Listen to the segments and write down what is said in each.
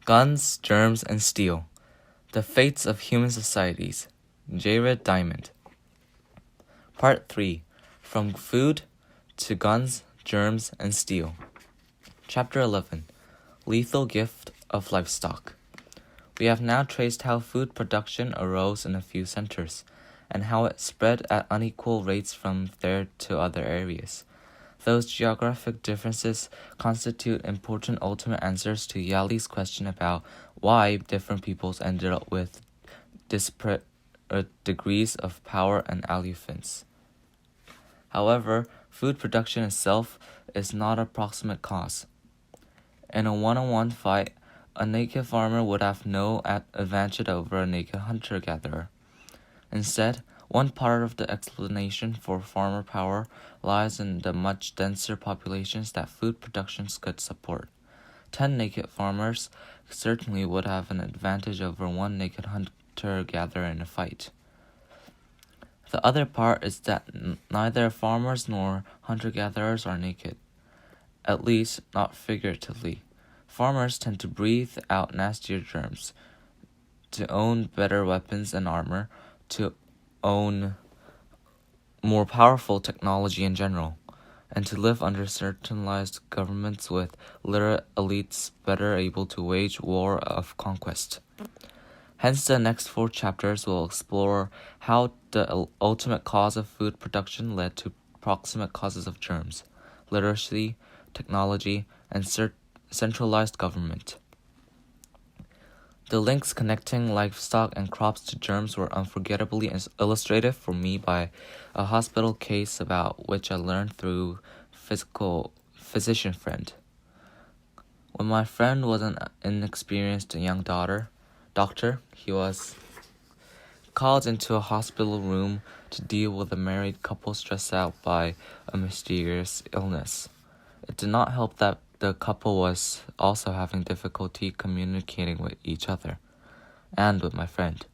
Guns, Germs, and Steel. The Fates of Human Societies. Jared Diamond. Part 3. From Food to Guns, Germs, and Steel. Chapter 11. Lethal Gift of Livestock. We have now traced how food production arose in a few centers, and how it spread at unequal rates from there to other areas. Those geographic differences constitute important ultimate answers to Yali's question about why different peoples ended up with disparate degrees of power and affluence. However, food production itself is not a proximate cause. In a one-on-one fight, a naked farmer would have no advantage over a naked hunter-gatherer. Instead, one part of the explanation for farmer power lies in the much denser populations that food productions could support. 10 naked farmers certainly would have an advantage over one naked hunter-gatherer in a fight. The other part is that neither farmers nor hunter-gatherers are naked, at least not figuratively. Farmers tend to breathe out nastier germs, to own better weapons and armor, to own more powerful technology in general, and to live under centralized governments with literate elites better able to wage war of conquest. Hence, the next 4 chapters will explore how the ultimate cause of food production led to proximate causes of germs, literacy, technology, and centralized government. The links connecting livestock and crops to germs were unforgettably illustrated for me by a hospital case about which I learned through physician friend. When my friend was an inexperienced young doctor, he was called into a hospital room to deal with a married couple stressed out by a mysterious illness. It did not help that the couple was also having difficulty communicating with each other, and with my friend.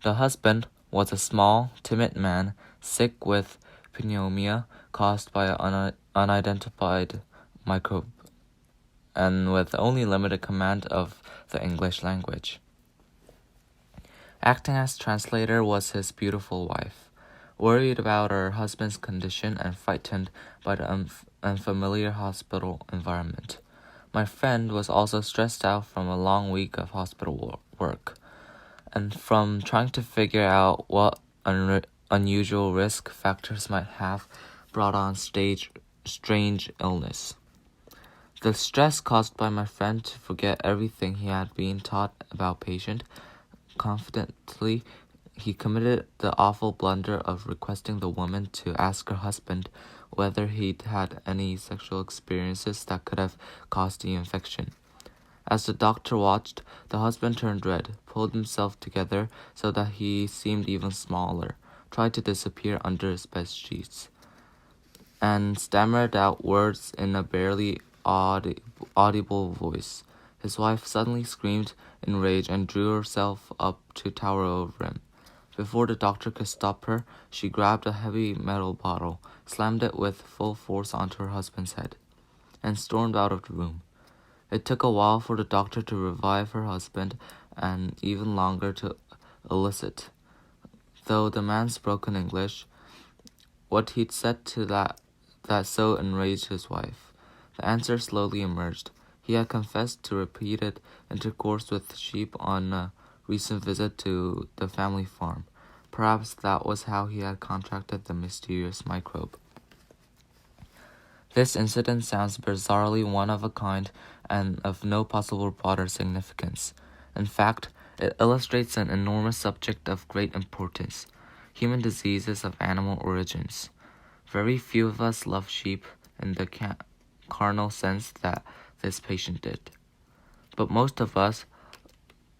The husband was a small, timid man, sick with pneumonia caused by an unidentified microbe, and with only limited command of the English language. Acting as translator was his beautiful wife, worried about her husband's condition and frightened by the unfamiliar hospital environment. My friend was also stressed out from a long week of hospital work, and from trying to figure out what unusual risk factors might have brought on strange illness. The stress caused by my friend to forget everything he had been taught about patient. Confidently, he committed the awful blunder of requesting the woman to ask her husband whether he'd had any sexual experiences that could have caused the infection. As the doctor watched, the husband turned red, pulled himself together so that he seemed even smaller, tried to disappear under his bed sheets, and stammered out words in a barely audible voice. His wife suddenly screamed in rage and drew herself up to tower over him. Before the doctor could stop her, she grabbed a heavy metal bottle, slammed it with full force onto her husband's head, and stormed out of the room. It took a while for the doctor to revive her husband, and even longer to elicit, though the man's broken English, what he'd said to that so enraged his wife. The answer slowly emerged. He had confessed to repeated intercourse with sheep on a recent visit to the family farm. Perhaps that was how he had contracted the mysterious microbe. This incident sounds bizarrely one of a kind and of no possible broader significance. In fact, it illustrates an enormous subject of great importance: human diseases of animal origins. Very few of us love sheep in the carnal sense that this patient did, but most of us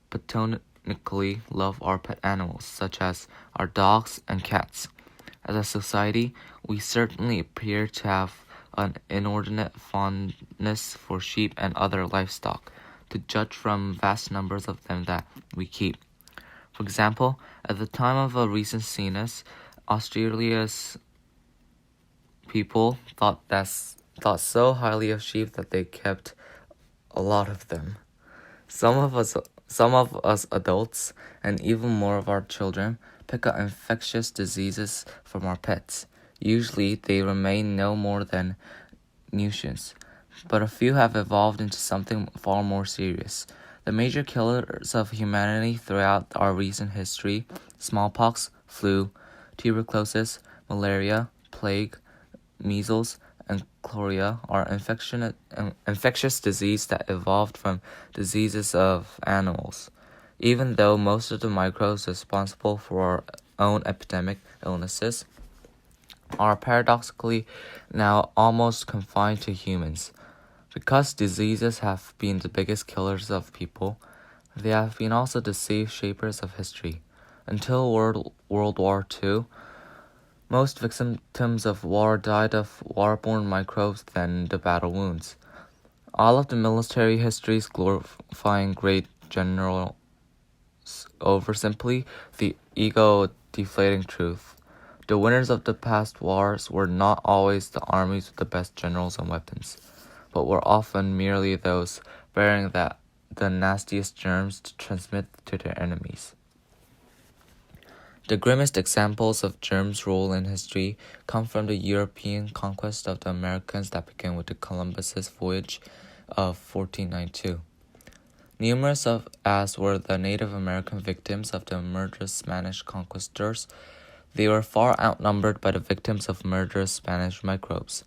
platonically love our pet animals, such as our dogs and cats. As a society, we certainly appear to have an inordinate fondness for sheep and other livestock, to judge from vast numbers of them that we keep. For example, at the time of a recent census, Australia's people thought so highly of sheep that they kept a lot of them. Some of us adults, and even more of our children, pick up infectious diseases from our pets. Usually, they remain no more than nuisance, but a few have evolved into something far more serious. The major killers of humanity throughout our recent history, smallpox, flu, tuberculosis, malaria, plague, measles, and cholera, are infectious disease that evolved from diseases of animals. Even though most of the microbes responsible for our own epidemic illnesses are paradoxically now almost confined to humans. Because diseases have been the biggest killers of people, they have been also the safe shapers of history. Until World War II, most victims of war died of waterborne microbes than the battle wounds. All of the military histories glorifying great generals over simply the ego-deflating truth. The winners of the past wars were not always the armies with the best generals and weapons, but were often merely those bearing the nastiest germs to transmit to their enemies. The grimmest examples of germs' role in history come from the European conquest of the Americans that began with the Columbus's voyage of 1492. Numerous as were the Native American victims of the murderous Spanish conquistadors, they were far outnumbered by the victims of murderous Spanish microbes.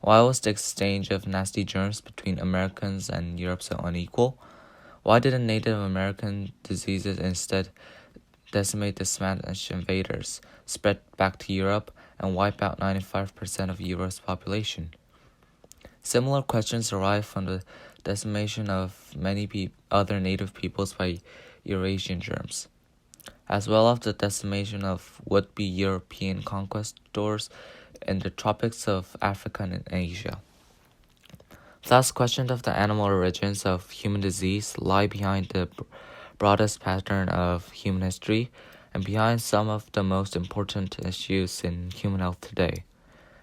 Why was the exchange of nasty germs between Americans and Europe so unequal? Why did the Native American diseases instead decimate the Spanish invaders, spread back to Europe, and wipe out 95% of Europe's population? Similar questions arise from the decimation of many other native peoples by Eurasian germs, as well as the decimation of would-be European conquistadors in the tropics of Africa and Asia. Thus, questions of the animal origins of human disease lie behind the broadest pattern of human history and behind some of the most important issues in human health today.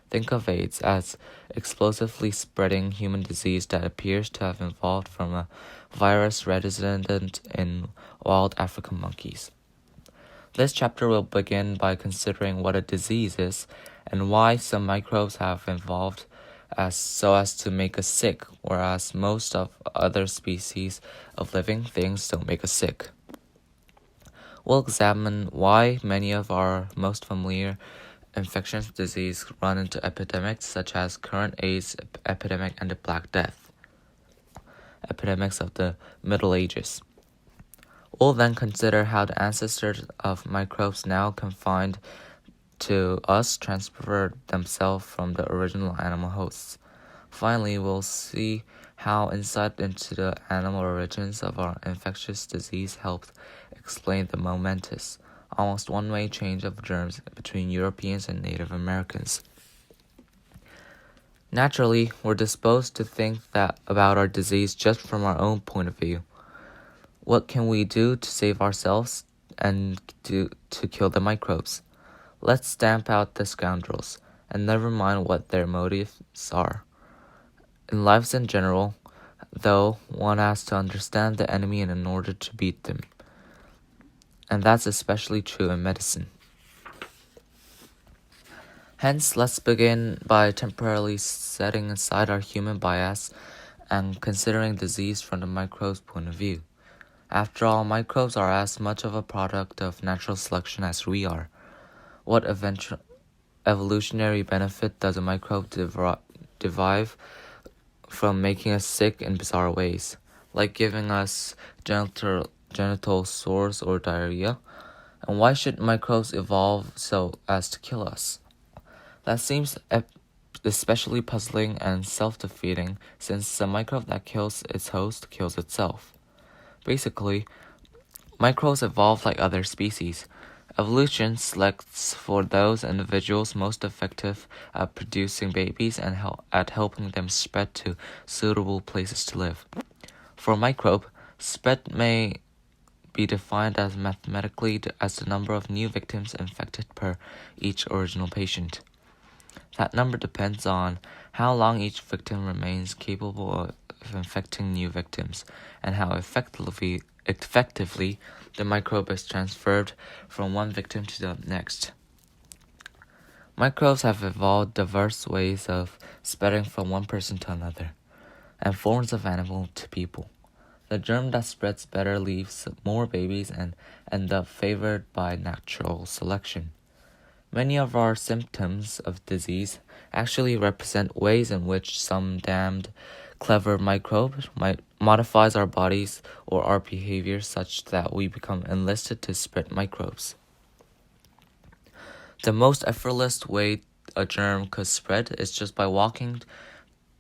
Think of AIDS as explosively spreading human disease that appears to have evolved from a virus resident in wild African monkeys. This chapter will begin by considering what a disease is and why some microbes have evolved so as to make us sick, whereas most of other species of living things don't make us sick. We'll examine why many of our most familiar infectious diseases run into epidemics such as current AIDS epidemic and the Black Death, epidemics of the Middle Ages. We'll then consider how the ancestors of microbes now confined to us transferred themselves from the original animal hosts. Finally, we'll see how insight into the animal origins of our infectious disease helped explain the momentous, almost one-way change of germs between Europeans and Native Americans. Naturally, we're disposed to think about our disease just from our own point of view. What can we do to save ourselves and to kill the microbes? Let's stamp out the scoundrels, and never mind what their motives are. In lives in general, though, one has to understand the enemy in order to beat them. And that's especially true in medicine. Hence, let's begin by temporarily setting aside our human bias and considering disease from the microbe's point of view. After all, microbes are as much of a product of natural selection as we are. What evolutionary benefit does a microbe derive from making us sick in bizarre ways, like giving us genital sores or diarrhea? And why should microbes evolve so as to kill us? That seems especially puzzling and self-defeating, since the microbe that kills its host kills itself. Basically, microbes evolve like other species. Evolution selects for those individuals most effective at producing babies and at helping them spread to suitable places to live. For a microbe, spread may be defined as mathematically as the number of new victims infected per each original patient. That number depends on how long each victim remains capable of infecting new victims, and how effectively the microbe is transferred from one victim to the next. Microbes have evolved diverse ways of spreading from one person to another, and forms of animal to people. The germ that spreads better leaves more babies and end up favored by natural selection. Many of our symptoms of disease actually represent ways in which some damned clever microbe modifies our bodies or our behavior such that we become enlisted to spread microbes. The most effortless way a germ could spread is just by walking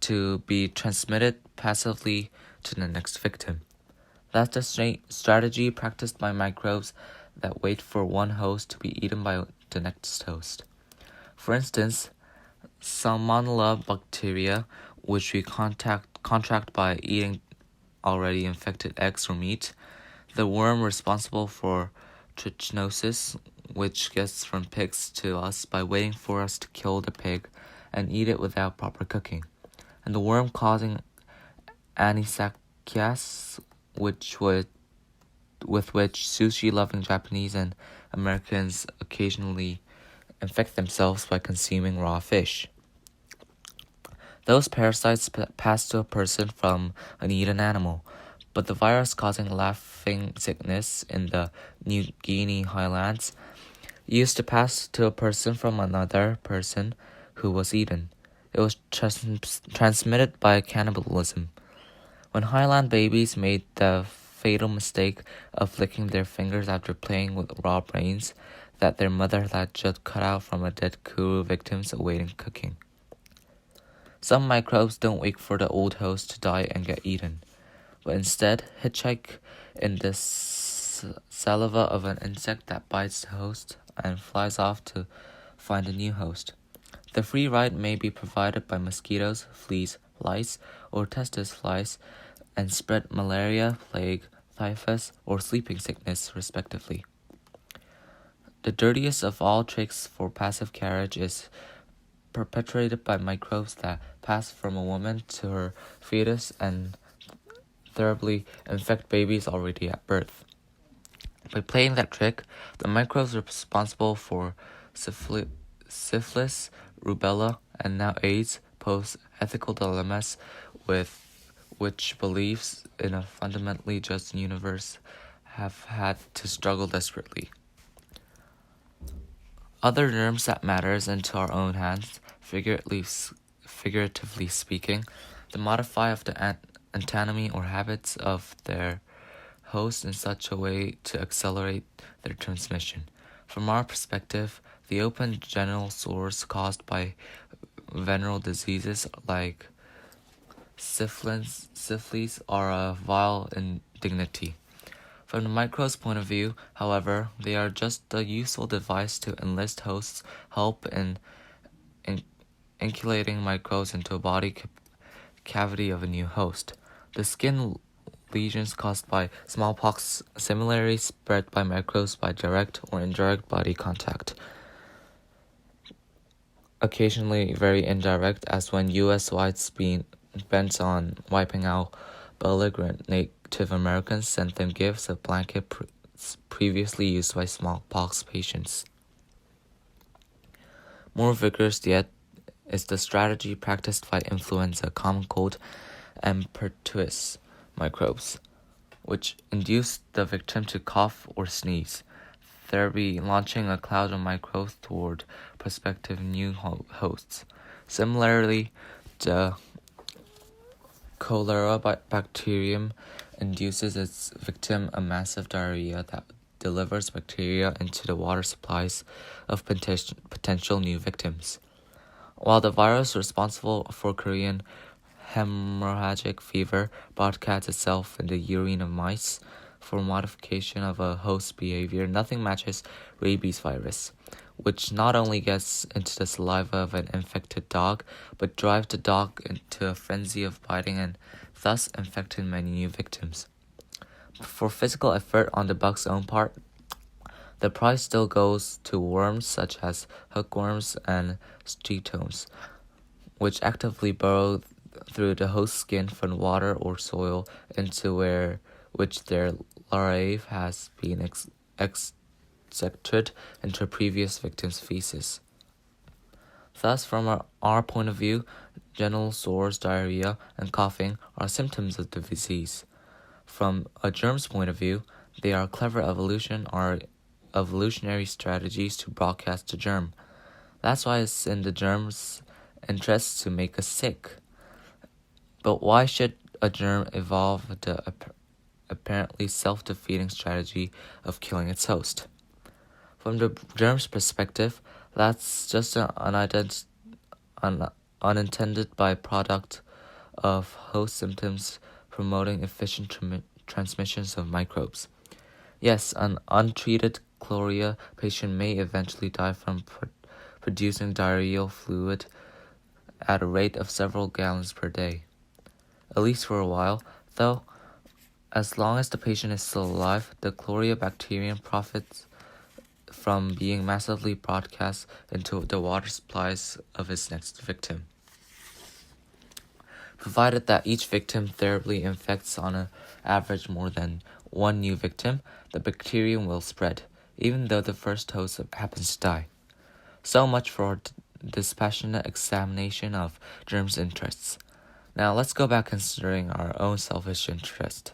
to be transmitted passively to the next victim. That's the strategy practiced by microbes that wait for one host to be eaten by the next host. For instance, Salmonella bacteria, which we contract by eating already infected eggs or meat, the worm responsible for trichinosis, which gets from pigs to us by waiting for us to kill the pig and eat it without proper cooking, and the worm causing anisakis, with which sushi-loving Japanese and Americans occasionally infect themselves by consuming raw fish. Those parasites pass to a person from an eaten animal, but the virus causing laughing sickness in the New Guinea highlands used to pass to a person from another person who was eaten. It was transmitted by cannibalism. When highland babies made the fatal mistake of licking their fingers after playing with raw brains that their mother had just cut out from a dead kuru victims awaiting cooking. Some microbes don't wait for the old host to die and get eaten, but instead hitchhike in the saliva of an insect that bites the host and flies off to find a new host. The free ride may be provided by mosquitoes, fleas, lice, or testis flies, and spread malaria, plague, typhus, or sleeping sickness, respectively. The dirtiest of all tricks for passive carriage is perpetrated by microbes that pass from a woman to her fetus and thoroughly infect babies already at birth. By playing that trick, the microbes responsible for syphilis, rubella, and now AIDS pose ethical dilemmas with which beliefs in a fundamentally just universe have had to struggle desperately. Other germs that matters into our own hands, figuratively speaking, the modify of the anatomy or habits of their host in such a way to accelerate their transmission. From our perspective, the open genital sores caused by venereal diseases like syphilis are a vile indignity. From the microbe's point of view, however, they are just a useful device to enlist hosts' help in inoculating microbes into a body cavity of a new host. The skin lesions caused by smallpox similarly spread by microbes by direct or indirect body contact. Occasionally very indirect, as when U.S. whites being bent on wiping out belligerent Native Americans sent them gifts of blankets previously used by smallpox patients. More vigorous yet is the strategy practiced by influenza, common cold, and pertussis microbes, which induce the victim to cough or sneeze, thereby launching a cloud of microbes toward prospective new hosts. Similarly, the cholera bacterium induces its victim a massive diarrhea that delivers bacteria into the water supplies of potential new victims. While the virus responsible for Korean hemorrhagic fever broadcasts itself in the urine of mice for modification of a host's behavior, nothing matches rabies virus, which not only gets into the saliva of an infected dog, but drives the dog into a frenzy of biting and thus infecting many new victims. For physical effort on the bug's own part, the prize still goes to worms such as hookworms and stromatolids, which actively burrow through the host skin from water or soil into which their larvae has been extracted into a previous victim's feces. Thus, from our point of view, genital sores, diarrhea, and coughing are symptoms of the disease. From a germ's point of view, they are clever evolutionary strategies to broadcast the germ. That's why it's in the germ's interest to make us sick. But why should a germ evolve the apparently self-defeating strategy of killing its host? From the germ's perspective, that's just an unintended byproduct of host symptoms promoting efficient transmissions of microbes. Yes, an untreated chlorea patient may eventually die from producing diarrheal fluid at a rate of several gallons per day. At least for a while, though, as long as the patient is still alive, the chlorea bacterium profits from being massively broadcast into the water supplies of its next victim. Provided that each victim therapy infects on an average more than one new victim, the bacterium will spread, even though the first host happens to die. So much for dispassionate examination of germs' interests. Now let's go back considering our own selfish interest.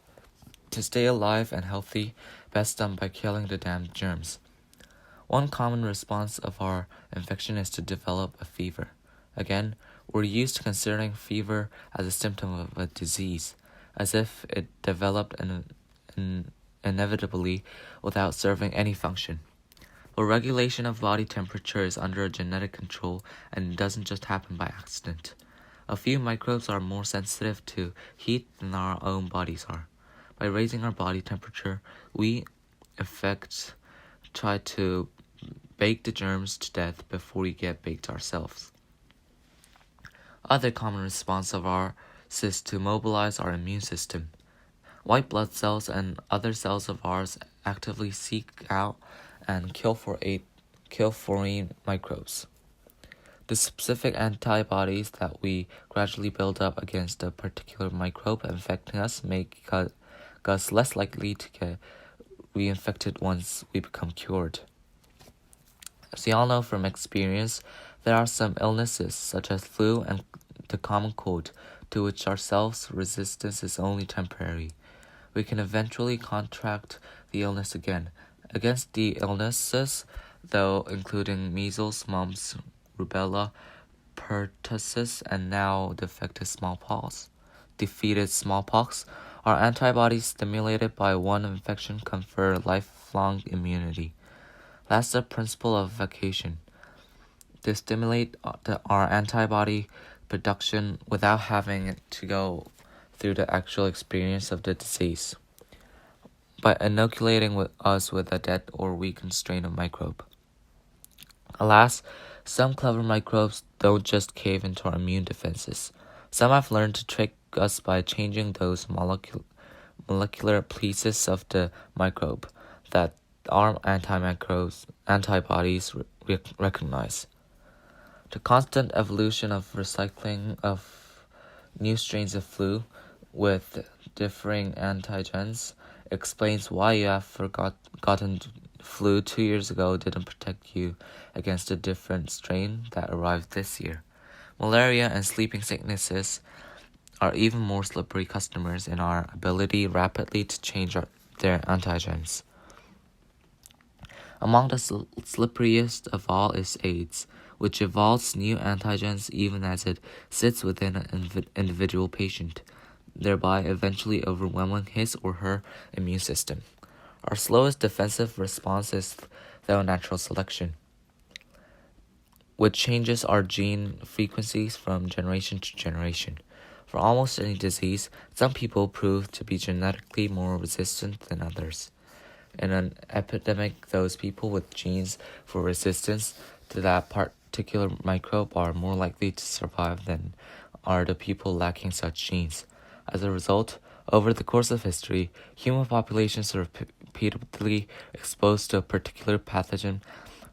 To stay alive and healthy, best done by killing the damned germs. One common response of our infection is to develop a fever. Again, we're used to considering fever as a symptom of a disease, as if it developed inevitably without serving any function. But regulation of body temperature is under a genetic control and it doesn't just happen by accident. A few microbes are more sensitive to heat than our own bodies are. By raising our body temperature, we, in effect, try to bake the germs to death before we get baked ourselves. Other common response of ours is to mobilize our immune system. White blood cells and other cells of ours actively seek out and kill foreign microbes. The specific antibodies that we gradually build up against a particular microbe infecting us make us less likely to get reinfected once we become cured. As we all know from experience, there are some illnesses such as flu and the common cold to which our self-resistance is only temporary. We can eventually contract the illness again. Against the illnesses, though, including measles, mumps, rubella, pertussis, and now defeated smallpox, our antibodies stimulated by one infection confer lifelong immunity. That's the principle of vacation. To stimulate our antibody production without having to go through the actual experience of the disease, by inoculating us with a dead or weakened strain of microbe. Alas, some clever microbes don't just cave into our immune defenses. Some have learned to trick us by changing those molecular pieces of the microbe that our antibodies recognize. The constant evolution of recycling of new strains of flu with differing antigens explains why you have forgotten flu 2 years ago didn't protect you against a different strain that arrived this year. Malaria and sleeping sicknesses are even more slippery customers in our ability rapidly to change their antigens. Among the slipperiest of all is AIDS, which evolves new antigens even as it sits within an individual patient, thereby eventually overwhelming his or her immune system. Our slowest defensive response is, though, natural selection, which changes our gene frequencies from generation to generation. For almost any disease, some people prove to be genetically more resistant than others. In an epidemic, those people with genes for resistance to that particular microbe are more likely to survive than are the people lacking such genes. As a result, over the course of history, human populations repeatedly exposed to a particular pathogen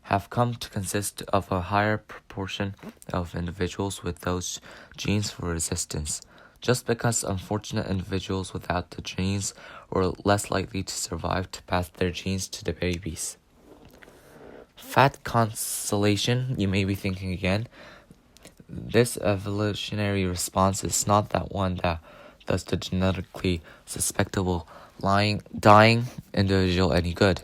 have come to consist of a higher proportion of individuals with those genes for resistance, just because unfortunate individuals without the genes were less likely to survive to pass their genes to the babies. Fat consolation, you may be thinking again. This evolutionary response is not that one that does the genetically susceptible dying individual any good.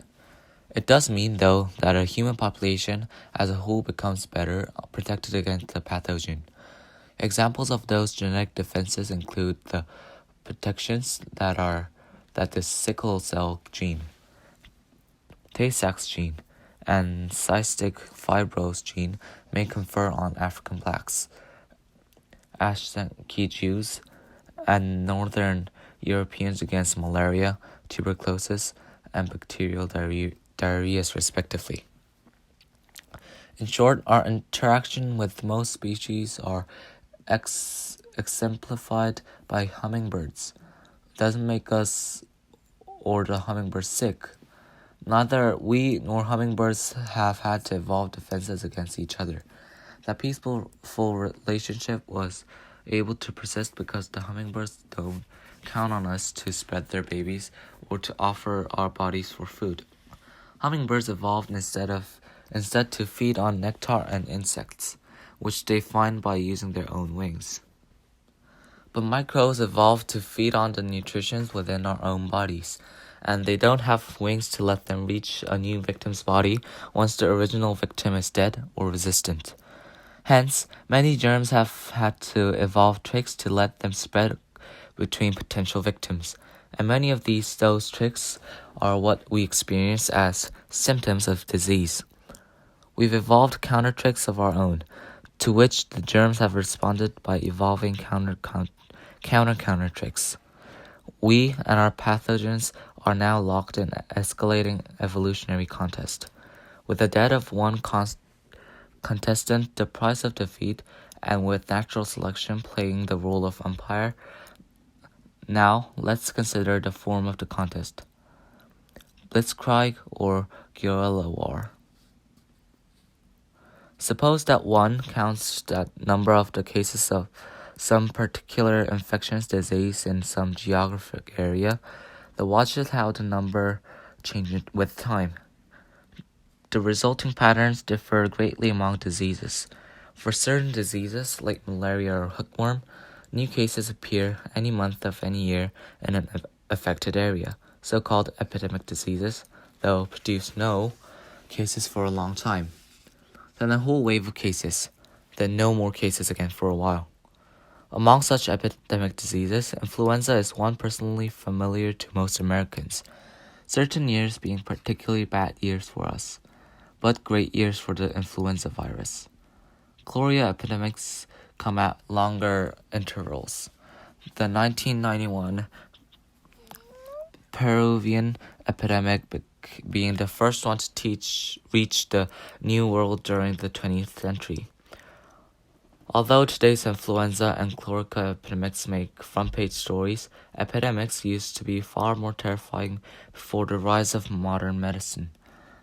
It does mean, though, that a human population as a whole becomes better protected against the pathogen. Examples of those genetic defenses include the protections that the sickle cell gene, Tay-Sachs gene, and cystic fibrose gene may confer on African blacks, Ashkenazi Jews, and Northern Europeans against malaria, tuberculosis, and bacterial diarrheas respectively. In short, our interaction with most species are exemplified by hummingbirds. It doesn't make us or the hummingbird sick. Neither we nor hummingbirds have had to evolve defenses against each other. That peaceful relationship was able to persist because the hummingbirds don't count on us to spread their babies or to offer our bodies for food. Hummingbirds evolved instead to feed on nectar and insects, which they find by using their own wings. But microbes evolved to feed on the nutrition within our own bodies, and they don't have wings to let them reach a new victim's body once the original victim is dead or resistant. Hence, many germs have had to evolve tricks to let them spread between potential victims, and many of those tricks are what we experience as symptoms of disease. We've evolved counter tricks of our own, to which the germs have responded by evolving counter tricks. We and our pathogens are now locked in an escalating evolutionary contest, with the death of one contestant the price of defeat, and with natural selection playing the role of umpire. Now, let's consider the form of the contest: blitzkrieg or guerrilla war. Suppose that 1 counts the number of the cases of some particular infectious disease in some geographic area, that watches how the number changes with time. The resulting patterns differ greatly among diseases. For certain diseases, like malaria or hookworm, new cases appear any month of any year in an affected area. So-called epidemic diseases, though, produce no cases for a long time. Then a whole wave of cases, then no more cases again for a while. Among such epidemic diseases, influenza is one personally familiar to most Americans, certain years being particularly bad years for us, but great years for the influenza virus. Cholera epidemics come at longer intervals. The 1991 Peruvian epidemic being the first one to reach the New World during the 20th century. Although today's influenza and cholera epidemics make front-page stories, epidemics used to be far more terrifying before the rise of modern medicine.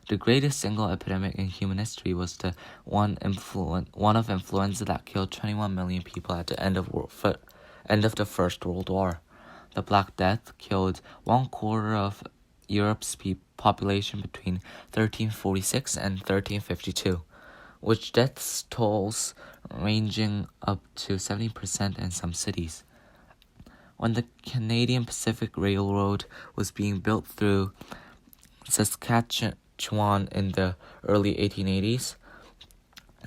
The greatest single epidemic in human history was the one of influenza that killed 21 million people at the end of the First World War. The Black Death killed 1/4 of Europe's population between 1346 and 1352, which death tolls ranging up to 70% in some cities. When the Canadian Pacific Railroad was being built through Saskatchewan in the early 1880s,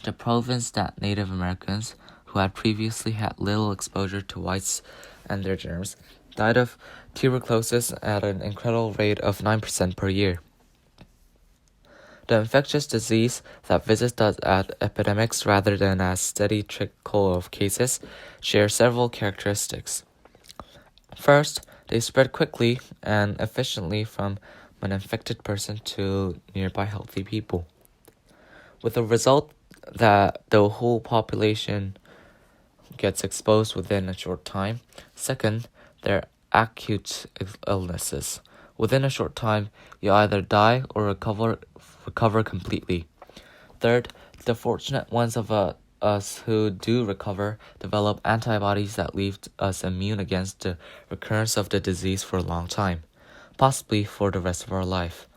the province that Native Americans, who had previously had little exposure to whites and their germs, died of tuberculosis at an incredible rate of 9% per year. The infectious disease that visits us as epidemics rather than as steady trickle of cases share several characteristics. First, they spread quickly and efficiently from an infected person to nearby healthy people, with the result that the whole population gets exposed within a short time. Second, they're acute illnesses. Within a short time, you either die or recover completely. Third, the fortunate ones of us who do recover develop antibodies that leave us immune against the recurrence of the disease for a long time, possibly for the rest of our life.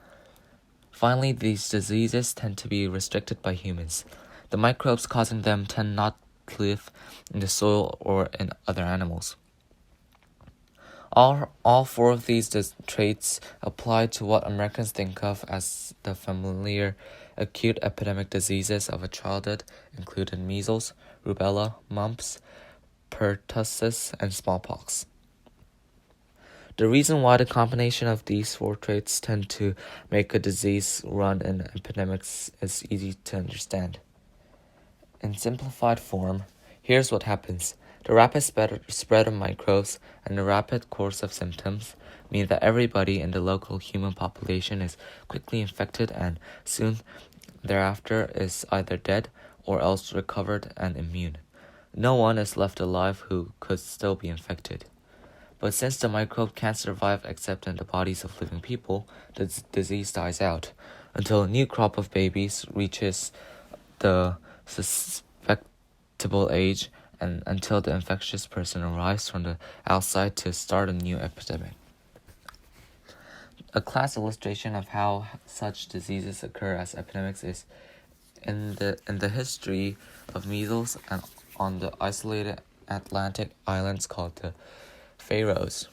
Finally, these diseases tend to be restricted by humans. The microbes causing them tend not to live in the soil or in other animals. All four of these traits apply to what Americans think of as the familiar acute epidemic diseases of a childhood, including measles, rubella, mumps, pertussis, and smallpox. The reason why the combination of these four traits tend to make a disease run in epidemics is easy to understand. In simplified form, here's what happens. The rapid spread of microbes and the rapid course of symptoms mean that everybody in the local human population is quickly infected and soon thereafter is either dead or else recovered and immune. No one is left alive who could still be infected. But since the microbe can't survive except in the bodies of living people, the disease dies out until a new crop of babies reaches the susceptible age and until the infectious person arrives from the outside to start a new epidemic. A class illustration of how such diseases occur as epidemics is in the history of measles and on the isolated Atlantic islands called the Faroes.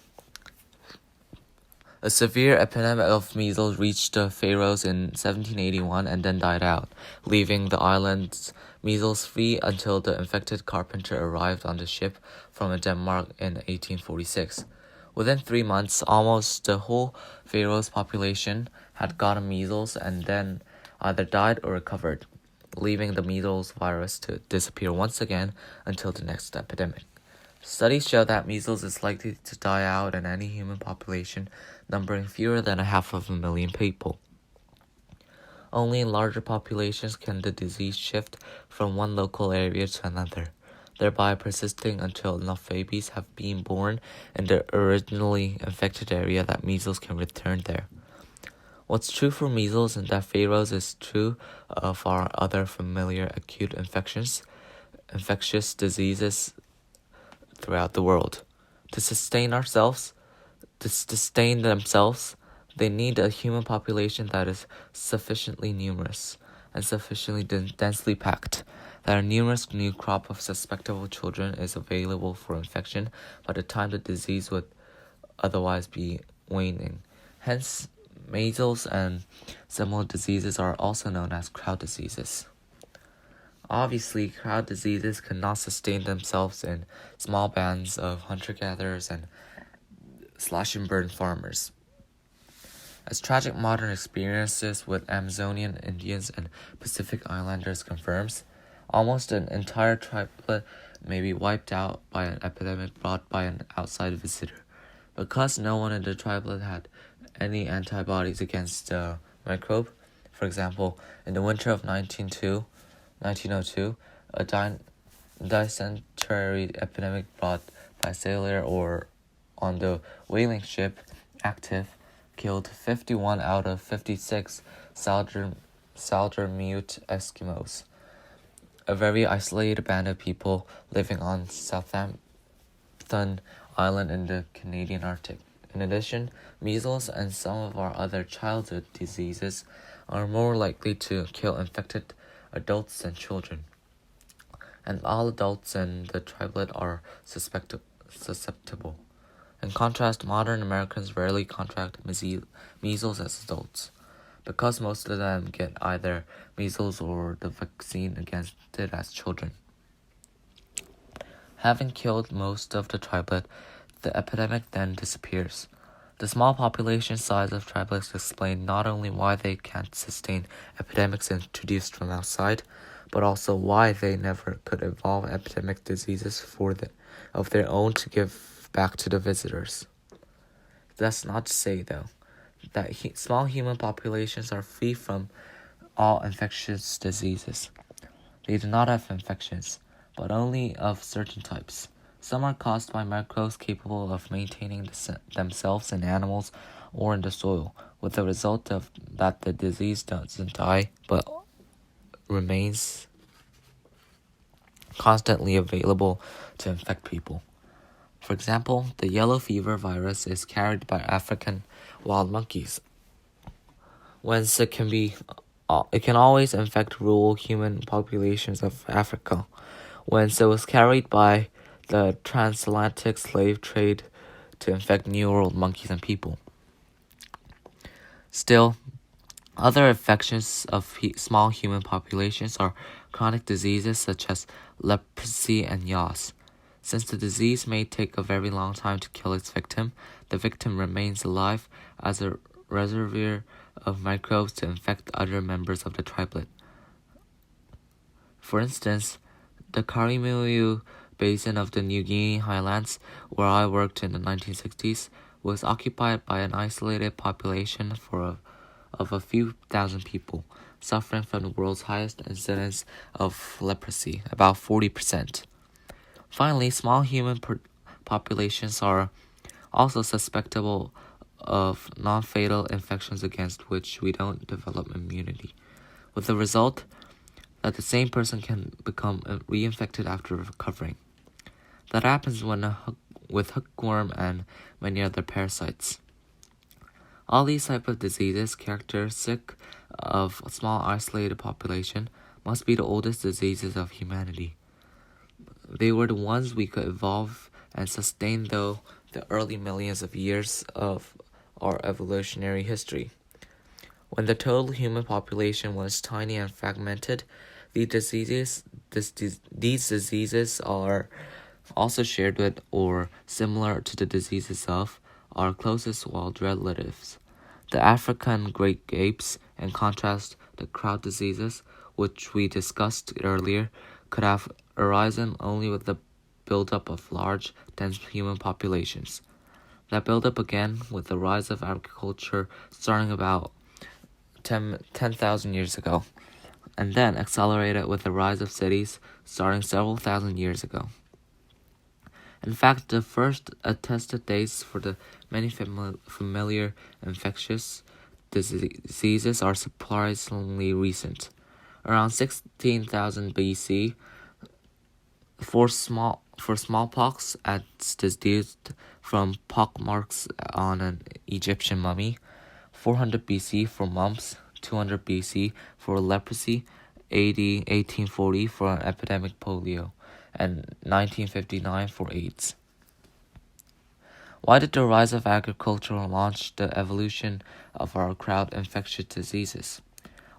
A severe epidemic of measles reached the Faroes in 1781 and then died out, leaving the islands measles-free until the infected carpenter arrived on the ship from Denmark in 1846. Within 3 months, almost the whole Faroes population had gotten measles and then either died or recovered, leaving the measles virus to disappear once again until the next epidemic. Studies show that measles is likely to die out in any human population numbering fewer than 500,000 people. Only in larger populations can the disease shift from one local area to another, thereby persisting until enough babies have been born in the originally infected area that measles can return there. What's true for measles in the Faroes is true of our other familiar acute infectious diseases throughout the world. To sustain themselves, they need a human population that is sufficiently numerous and sufficiently densely packed, that a numerous new crop of susceptible children is available for infection by the time the disease would otherwise be waning. Hence, measles and similar diseases are also known as crowd diseases. Obviously, crowd diseases cannot sustain themselves in small bands of hunter-gatherers and slash-and-burn farmers. As tragic modern experiences with Amazonian Indians and Pacific Islanders confirms, almost an entire tribelet may be wiped out by an epidemic brought by an outside visitor. Because no one in the tribelet had any antibodies against the microbe, for example, in the winter of 1902, a dysentery epidemic brought by sailor or on the whaling ship Active killed 51 out of 56 Salamute Eskimos, a very isolated band of people living on Southampton Island in the Canadian Arctic. In addition, measles and some of our other childhood diseases are more likely to kill infected adults than children, and all adults in the tribelet are susceptible. In contrast, modern Americans rarely contract measles as adults, because most of them get either measles or the vaccine against it as children. Having killed most of the tribelet, the epidemic then disappears. The small population size of tribelets explain not only why they can't sustain epidemics introduced from outside, but also why they never could evolve epidemic diseases of their own to give back to the visitors. That's not to say, though, that small human populations are free from all infectious diseases. They do not have infections, but only of certain types. Some are caused by microbes capable of maintaining themselves in animals or in the soil, with the result of that the disease doesn't die, but remains constantly available to infect people. For example, the yellow fever virus is carried by African wild monkeys, whence it can always infect rural human populations of Africa, whence it was carried by the transatlantic slave trade to infect New World monkeys and people. Still, other infections of small human populations are chronic diseases such as leprosy and yaws. Since the disease may take a very long time to kill its victim, the victim remains alive as a reservoir of microbes to infect other members of the triblet. For instance, the Karimuyu Basin of the New Guinea highlands, where I worked in the 1960s, was occupied by an isolated population of a few thousand people, suffering from the world's highest incidence of leprosy, about 40%. Finally, small human populations are also susceptible of non-fatal infections against which we don't develop immunity, with the result that the same person can become reinfected after recovering. That happens with hookworm and many other parasites. All these types of diseases, characteristic of a small isolated population, must be the oldest diseases of humanity. They were the ones we could evolve and sustain through the early millions of years of our evolutionary history. When the total human population was tiny and fragmented, these diseases are also shared with or similar to the diseases of our closest wild relatives. The African great apes, in contrast, the crowd diseases, which we discussed earlier, could have arisen only with the buildup of large, dense human populations. That buildup began with the rise of agriculture starting about 10,000 years ago, and then accelerated with the rise of cities starting several thousand years ago. In fact, the first attested dates for the many familiar infectious diseases are surprisingly recent. Around 16,000 BC, for smallpox, as deduced from pockmarks on an Egyptian mummy, 400 BC for mumps, 200 BC for leprosy, AD 1840 for an epidemic polio, and 1959 for AIDS. Why did the rise of agriculture launch the evolution of our crowd infectious diseases?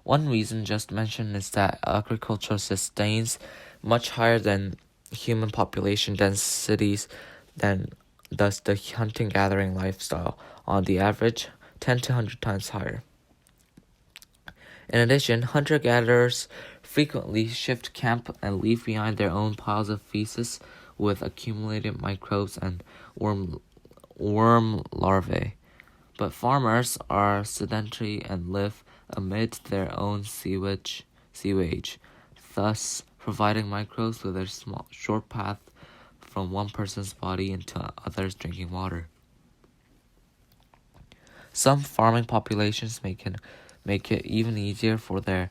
One reason just mentioned is that agriculture sustains much higher than human population densities than thus the hunting-gathering lifestyle, on the average 10 to 100 times higher. In addition, hunter-gatherers frequently shift camp and leave behind their own piles of feces with accumulated microbes and worm larvae. But farmers are sedentary and live amid their own sewage, thus providing microbes with a short path from one person's body into others' drinking water. Some farming populations make it even easier for their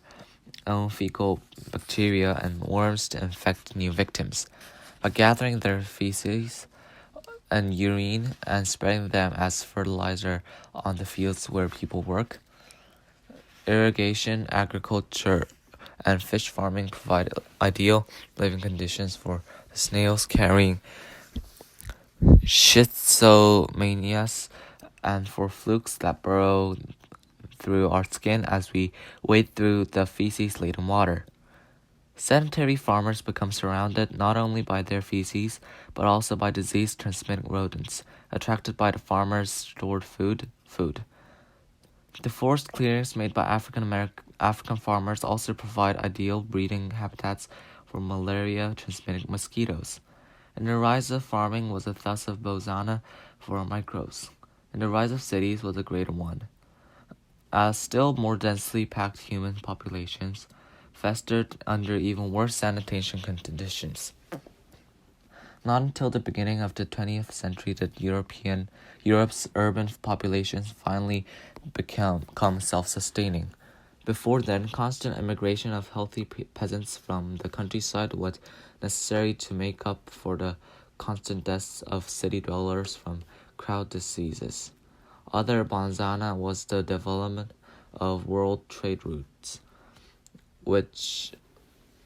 own fecal bacteria and worms to infect new victims by gathering their feces and urine and spreading them as fertilizer on the fields where people work. Irrigation, agriculture, and fish farming provide ideal living conditions for the snails carrying schizomanias and for flukes that burrow through our skin as we wade through the feces-laden water. Sedentary farmers become surrounded not only by their feces, but also by disease-transmitting rodents, attracted by the farmers' stored food. The forest clearings made by African farmers also provide ideal breeding habitats for malaria-transmitting mosquitoes. And the rise of farming was a thus of Bozana for microbes, and the rise of cities was a greater one, as still more densely packed human populations festered under even worse sanitation conditions. Not until the beginning of the 20th century did Europe's urban populations finally become self-sustaining. Before then, constant immigration of healthy peasants from the countryside was necessary to make up for the constant deaths of city dwellers from crowd diseases. Other bonanza was the development of world trade routes, which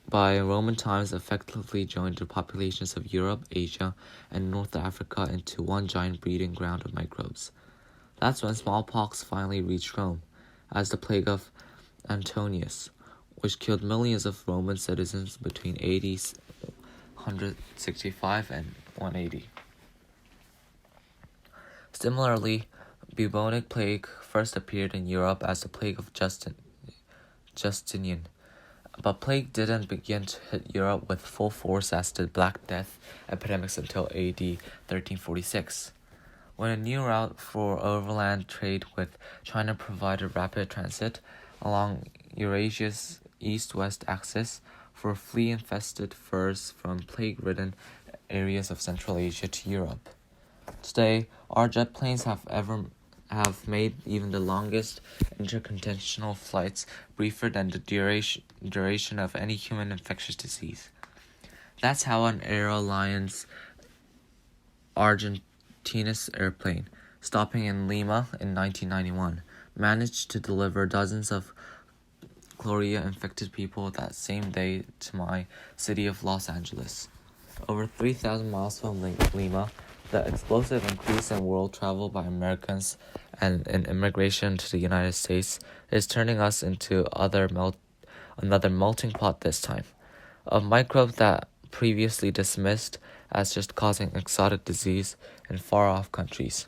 by Roman times effectively joined the populations of Europe, Asia, and North Africa into one giant breeding ground of microbes. That's when smallpox finally reached Rome, as the plague of Antonius, which killed millions of Roman citizens between AD 165 and 180. Similarly, bubonic plague first appeared in Europe as the plague of Justinian, but plague didn't begin to hit Europe with full force as did Black Death epidemics until AD 1346. When a new route for overland trade with China provided rapid transit along Eurasia's east-west axis for flea-infested furs from plague-ridden areas of Central Asia to Europe. Today, our jet planes have made even the longest intercontinental flights briefer than the duration of any human infectious disease. That's how an Aerolines Argentinus airplane, stopping in Lima in 1991, managed to deliver dozens of chloria-infected people that same day to my city of Los Angeles. Over 3,000 miles from Lima, the explosive increase in world travel by Americans and in immigration to the United States is turning us into another melting pot this time, of microbes that previously dismissed as just causing exotic disease in far-off countries.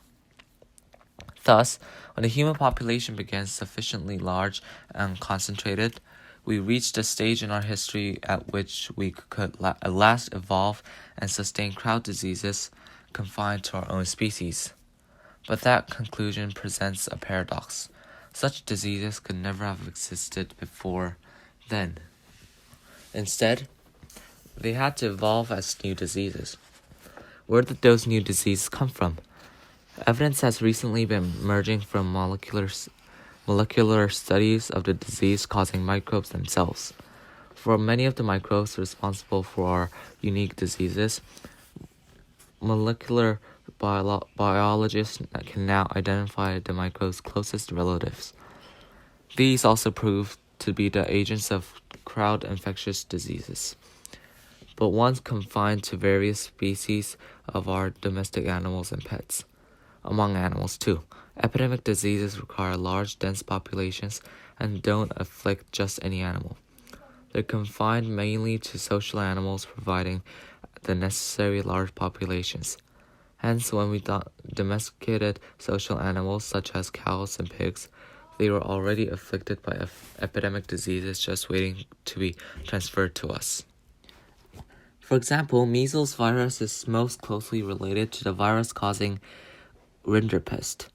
Thus, when the human population began sufficiently large and concentrated, we reached a stage in our history at which we could at last evolve and sustain crowd diseases confined to our own species. But that conclusion presents a paradox. Such diseases could never have existed before then. Instead, they had to evolve as new diseases. Where did those new diseases come from? Evidence has recently been emerging from molecular studies of the disease-causing microbes themselves. For many of the microbes responsible for our unique diseases, molecular biologists can now identify the microbes' closest relatives. These also prove to be the agents of crowd infectious diseases, but ones confined to various species of our domestic animals and pets. Among animals, too, epidemic diseases require large, dense populations and don't afflict just any animal. They're confined mainly to social animals providing the necessary large populations. Hence, when we domesticated social animals such as cows and pigs, they were already afflicted by epidemic diseases just waiting to be transferred to us. For example, measles virus is most closely related to the virus causing rinderpest.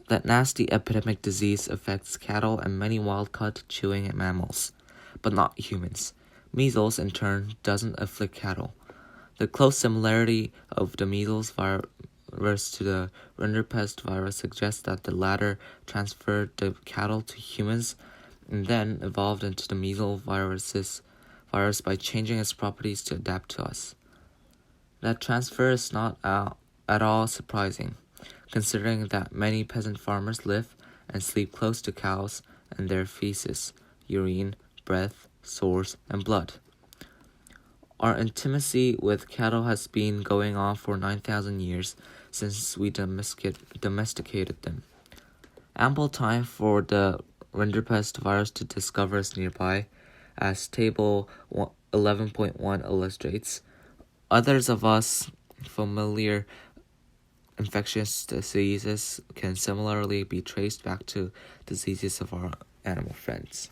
That nasty epidemic disease affects cattle and many wild-caught chewing mammals, but not humans. Measles, in turn, doesn't afflict cattle. The close similarity of the measles virus to the rinderpest virus suggests that the latter transferred the cattle to humans and then evolved into the measles virus by changing its properties to adapt to us. That transfer is not at all surprising, considering that many peasant farmers live and sleep close to cows and their feces, urine, breath, sores, and blood. Our intimacy with cattle has been going on for 9,000 years since we domesticated them. Ample time for the rinderpest virus to discover us nearby, as Table 11.1 illustrates. Others of us familiar infectious diseases can similarly be traced back to diseases of our animal friends.